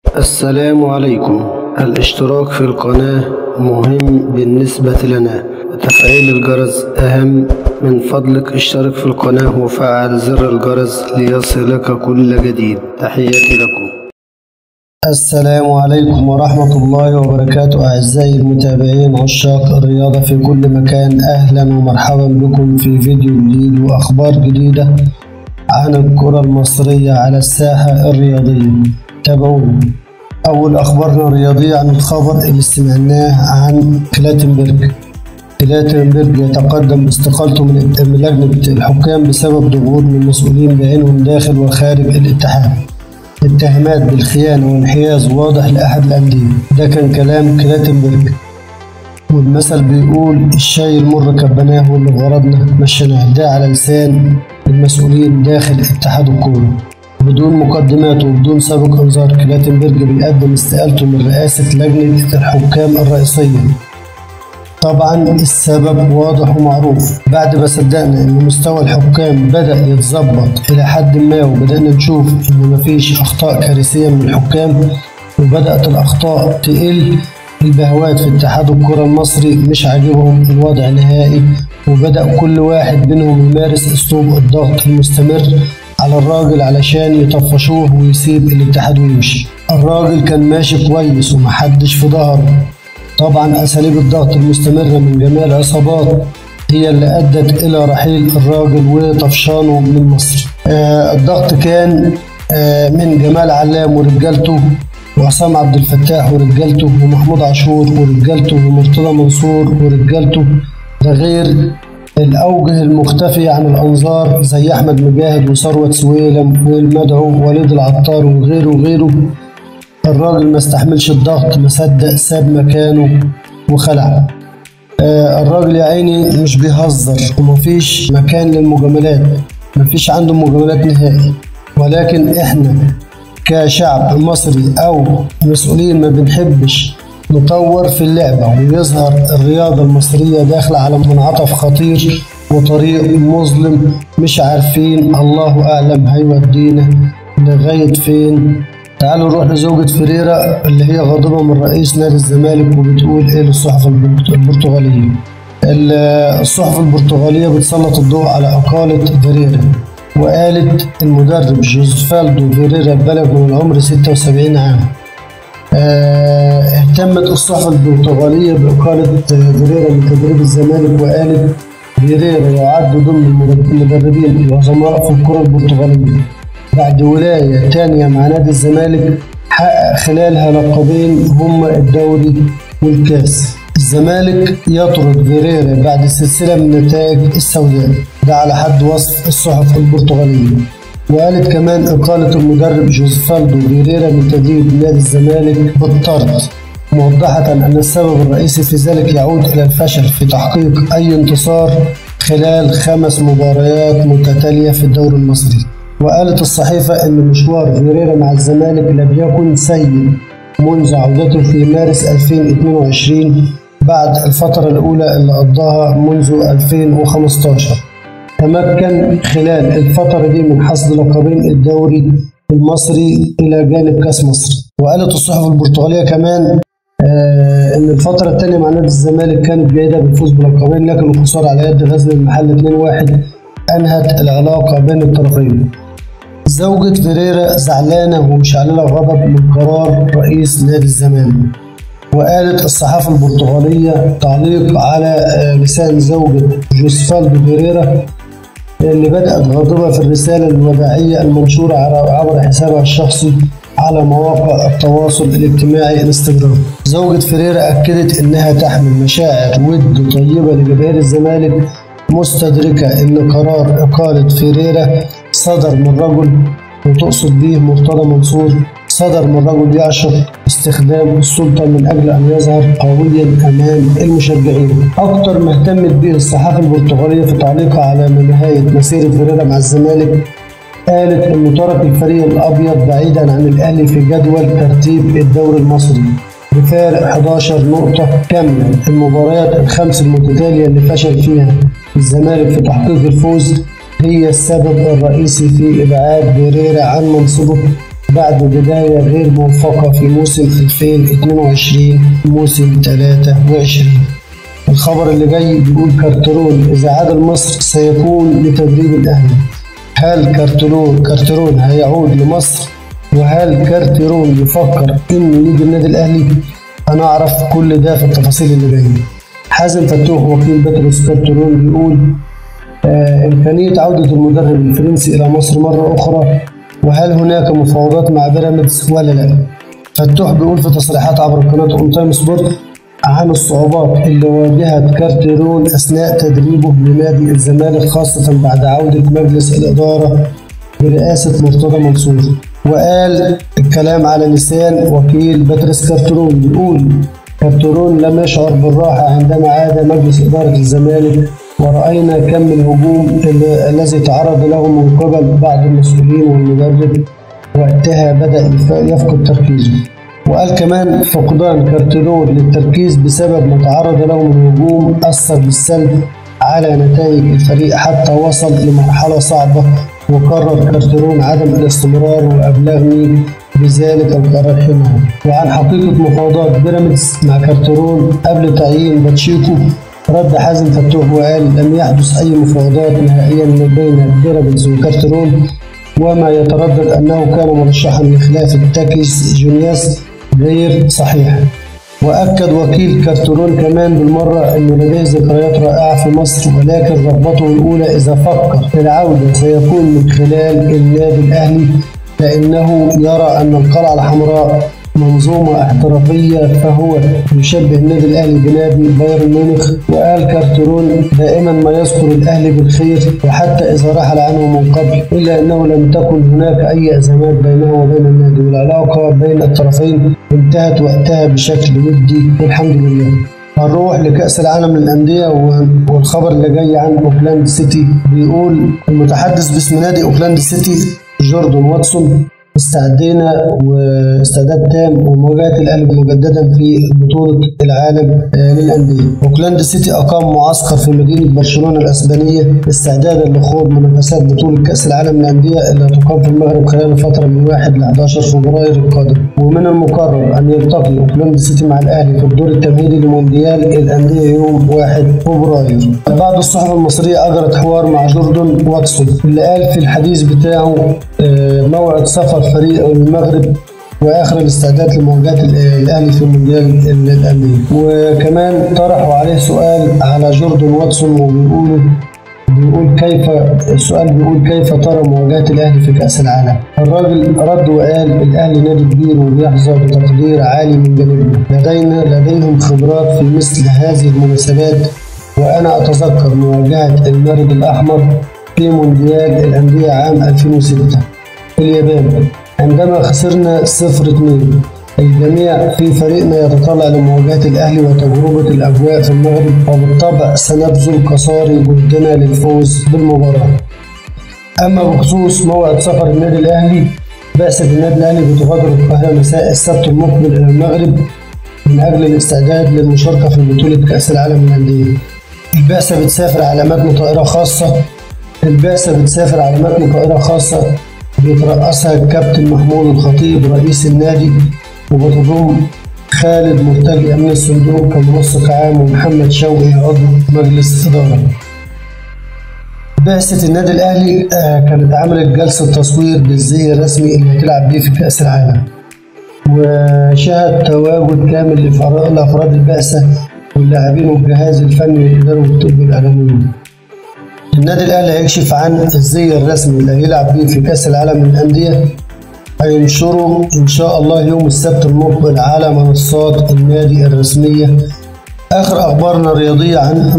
السلام عليكم. الاشتراك في القناة مهم بالنسبة لنا، وتفعيل الجرس أهم. من فضلك اشترك في القناة وفعل زر الجرس ليصلك كل جديد. تحياتي لكم. السلام عليكم ورحمة الله وبركاته. أعزائي المتابعين عشاق الرياضة في كل مكان، أهلا ومرحبا بكم في فيديو جديد وأخبار جديدة عن الكرة المصرية على الساحة الرياضية. تابعونا. أول أخبارنا الرياضية عن الخبر اللي سمعناه عن كلاتنبرج يتقدم باستقالته من لجنة الحكام بسبب ضغوط من مسؤولين بعينهم داخل وخارج الاتحاد. اتهامات بالخيانة وانحياز واضح لأحد الأندية. ده كان كلام كلاتنبرج، والمثل بيقول الشاي المر كبناه واللي بغرضنا مشيناه. ده على لسان المسؤولين داخل اتحاد الكورة. بدون مقدمات وبدون سابق انذار، كلاتنبرج بيقدم استقالته من رئاسة لجنة الحكام الرئيسية. طبعا السبب واضح ومعروف. بعد ما صدقنا ان مستوى الحكام بدأ يتظبط الى حد ما، وبدأنا نشوف ان مفيش اخطاء كارثية من الحكام، وبدأت الاخطاء تقل، البهوات في اتحاد الكرة المصري مش عاجبهم الوضع نهائي، وبدأ كل واحد منهم يمارس اسلوب الضغط المستمر على الراجل علشان يطفشوه ويسيب الاتحاد ويمشي. الراجل كان ماشي كويس ومحدش في ظهره. طبعا اساليب الضغط المستمرة من جميع العصابات هي اللي ادت الى رحيل الراجل وطفشانه من مصر. الضغط كان من جمال علام ورجالته، وعصام عبد الفتاح ورجالته، ومحمود عاشور ورجالته، ومرتضى منصور ورجالته. ده غير الأوجه المختفية عن الأنظار زي أحمد مجاهد وثروت سويلم والمدعو وليد العطار وغيره. الراجل ما استحملش الضغط، ما صدق ساب مكانه وخلع. الراجل يا عيني مش بيهزر، ومفيش مكان للمجاملات، مفيش عنده مجاملات نهائي. ولكن احنا كشعب مصري أو مسؤولين ما بنحبش نطور في اللعبة، ويظهر الرياضة المصرية داخلة على منعطف خطير وطريق مظلم، مش عارفين الله أعلم هيودينا لغاية فين. تعالوا نروح لزوجة فريرة اللي هي غاضبة من رئيس نادي الزمالك، وبتقول ايه للصحف البرتغالية. الصحف البرتغالية بتسلط الضوء على إقالة فريرة، وقالت المدرب جوزفالدو فريرة بلغ من العمر 76 عام. اهتمت الصحف البرتغالية بإقالة فريرة من تدريب الزمالك، وقالت فريرة يعد ضمن المدربين العظماء في الكرة البرتغالية بعد ولاية تانية مع نادي الزمالك، حقق خلالها لقبين هما الدوري والكاس. الزمالك يطرد فريرة بعد سلسلة من النتائج السوداء، ده على حد وصف الصحف البرتغالية. وقالت كمان إقالة المدرب جوزفالدو فريرة من تدريب نادي الزمالك بالطرد، موضحة أن السبب الرئيسي في ذلك يعود إلى الفشل في تحقيق أي انتصار خلال 5 مباريات متتالية في الدوري المصري. وقالت الصحيفة أن مشوار فريرة مع الزمالك لم يكن سيء منذ عودته في مارس 2022 بعد الفترة الأولى اللي قضاها منذ 2015. تمكن خلال الفترة دي من حصد لقبين الدوري المصري إلى جانب كأس مصر. وقالت الصحف البرتغالية كمان إن الفترة الثانية مع نادي الزمالك كانت جيدة بالفوز بلقبين، لكن الخسارة على يد غزل المحل 2-1 أنهت العلاقة بين الطرفين. زوجة فريرة زعلانة ومشعللة غضب من قرار رئيس نادي الزمالك. وقالت الصحافة البرتغالية تعليق على لسان زوجة جوزفالدو فريرة اللي بدأت غاضبة في الرسالة الوداعية المنشورة عبر حسابها الشخصي على مواقع التواصل الاجتماعي انستغرام. زوجة فريرة أكدت إنها تحمل مشاعر ود طيبة لجماهير الزمالك، مستدركة إن قرار إقالة فريرة صدر من رجل، وتقصد به مرتضى منصور، صدر من رجل يعشق استخدام السلطة من أجل أن يظهر قويا أمام المشجعين. أكتر ما اهتمت به الصحافة البرتغالية في تعليقها على نهاية مسيرة فريرة مع الزمالك، قالت إنه ترك الفريق الأبيض بعيدا عن الأهلي في جدول ترتيب الدوري المصري بفارق 11 نقطة كاملة. المباريات ال5 المتتالية اللي فشل فيها الزمالك في تحقيق الفوز هي السبب الرئيسي في إبعاد فريرة عن منصبه بعد بداية غير موفقة في موسم 2022 موسم 23. الخبر اللي جاي بيقول كارترون إذا عاد مصر سيكون لتدريب الأهلي. هل كارترون هيعود لمصر؟ وهل كارترون يفكر إنه يجي النادي الأهلي؟ هنعرف كل ده في التفاصيل اللي جاية. حازم فتوح وكيل بطرس كارترون بيقول إمكانية عودة المدرب الفرنسي إلى مصر مرة أخرى، وهل هناك مفاوضات مع بيراميدز ولا لا؟ فتوح بيقول في تصريحات عبر قناة أون تايم سبورت عن الصعوبات اللي واجهت كارترون أثناء تدريبه لنادي الزمالك، خاصة بعد عودة مجلس الإدارة برئاسة مرتضى منصور. وقال الكلام على لسان وكيل بطرس كارترون بيقول كارترون لم يشعر بالراحة عندما عاد مجلس إدارة الزمالك، ورأينا كم الهجوم الذي تعرض له من قبل بعض المسؤولين والمدرب، وقتها بدأ يفقد تركيزه. وقال كمان فقدان كارترون للتركيز بسبب ما تعرض له من هجوم أثر بالسلب على نتائج الفريق حتى وصل لمرحلة صعبة، وقرر كارترون عدم الاستمرار وأبلغني بذلك القرار حينها. وعن حقيقة مفاوضات بيراميدز مع كارترون قبل تعيين باتشيكو رد حازم فتوح وقال لم يحدث أي مفاوضات نهائيا بين بيراميدز وكارترون، وما يتردد أنه كان مرشحا لخلافة تاكيس جونياس غير صحيح. وأكد وكيل كارترون كمان بالمرة أنه لديه ذكريات رائعة في مصر، ولكن رغبته الأولى إذا فكر في العودة سيكون من خلال النادي الأهلي، لأنه يرى أن القلعة الحمراء منظومة احترافية، فهو يشبه النادي الأهلي بنادي بايرن ميونخ. وقال كارترون دائما ما يذكر الأهلي بالخير، وحتى إذا رحل عنه من قبل، إلا أنه لم تكن هناك أي أزمات بينه وبين النادي، والعلاقة بين الطرفين انتهت وقتها بشكل ودي والحمد لله. هنروح لكأس العالم للأندية، والخبر اللي جاي عن أوكلاند سيتي بيقول المتحدث باسم نادي أوكلاند سيتي جوردن واتسون استعدينا واستعداد تام ومواجهة الأهلي مجددا في بطولة العالم للأندية. أوكلاند سيتي أقام معسكر في مدينة برشلونة الأسبانية استعدادا لخوض منافسات بطولة كأس العالم للأندية اللي هتقام في المغرب خلال الفترة من 1 ل 11 فبراير القادم. ومن المقرر أن يلتقي أوكلاند سيتي مع الأهلي في الدور التمهيدي لمونديال الأندية يوم 1 فبراير. بعض الصحف المصرية أجرت حوار مع جوردن واتسون اللي قال في الحديث بتاعه موعد سفر فريق المغرب واخر الاستعداد لمواجهه الاهلي في مونديال الانديه. وكمان طرحوا عليه سؤال على جوردن واتسون بيقول كيف ترى مواجهه الاهلي في كاس العالم؟ الراجل رد وقال الاهلي نادي كبير وبيحظى بتقدير عالي من جانبنا، لديهم خبرات في مثل هذه المناسبات، وانا اتذكر مواجهه المارد الاحمر في مونديال الانديه عام 2006 في اليابان عندما خسرنا 0-2. الجميع في فريقنا يتطلع لمواجهة الأهلي وتجربة الأجواء في المغرب، وبالطبع سنبذل قصارى جهدنا للفوز بالمباراة. أما بخصوص موعد سفر النادي الأهلي، بعثة النادي الأهلي بتغادر القاهرة مساء السبت المقبل إلى المغرب من أجل الاستعداد للمشاركة في بطولة كأس العالم للأندية. البعثة بتسافر على متن طائرة خاصة بيترأسها الكابتن محمود الخطيب رئيس النادي، وبتضم خالد مرتجي أمين الصندوق كمنسق عام، ومحمد شوقي عضو مجلس إدارة. بعثة النادي الأهلي كانت عملت جلسة تصوير بالزي الرسمي اللي هتلعب بيه في كأس العالم، وشهد تواجد كامل لأفراد البعثة واللاعبين والجهاز الفني والإداري والطب والإعلاميين. النادي الأهلي هيكشف عن الزي الرسمي اللي هيلعب بيه في كأس العالم للأندية، هينشره إن شاء الله يوم السبت المقبل على منصات النادي الرسمية. آخر أخبارنا الرياضية عن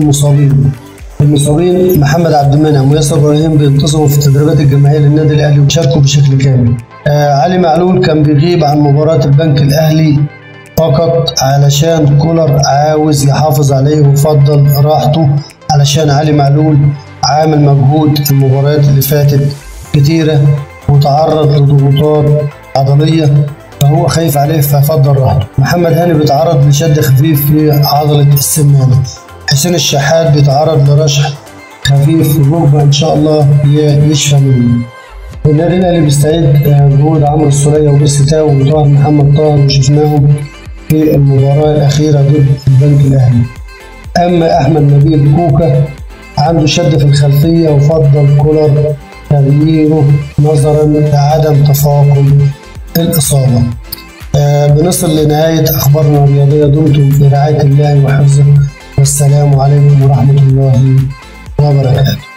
المصابين محمد عبد المنعم وياسر إبراهيم بينتظموا في التدريبات الجماعية للنادي الأهلي وشاركوا بشكل كامل. علي معلول كان بيغيب عن مباراة البنك الأهلي فقط علشان كولر عاوز يحافظ عليه وفضل راحته، علشان علي معلول عامل مجهود في المباريات اللي فاتت كتيرة وتعرض لضغوطات عضلية، فهو خايف عليه ففضل راحته. محمد هاني بيتعرض لشد خفيف في عضلة السمانة. حسين الشحات بيتعرض لرشح خفيف في الركبة إن شاء الله يشفى منه. النادي الأهلي بيستعيد جهود عمرو السولية وبيرسي تاو وطاهر محمد طاهر وشفناهم في المباراة الأخيرة ضد البنك الأهلي. أما أحمد نبيل كوكا عنده شد في الخلفية وفضل كولر تغييره نظرا لعدم تفاقم الإصابة. بنصل لنهاية أخبارنا الرياضية. دمتم في رعاية الله وحفظه، والسلام عليكم ورحمة الله وبركاته.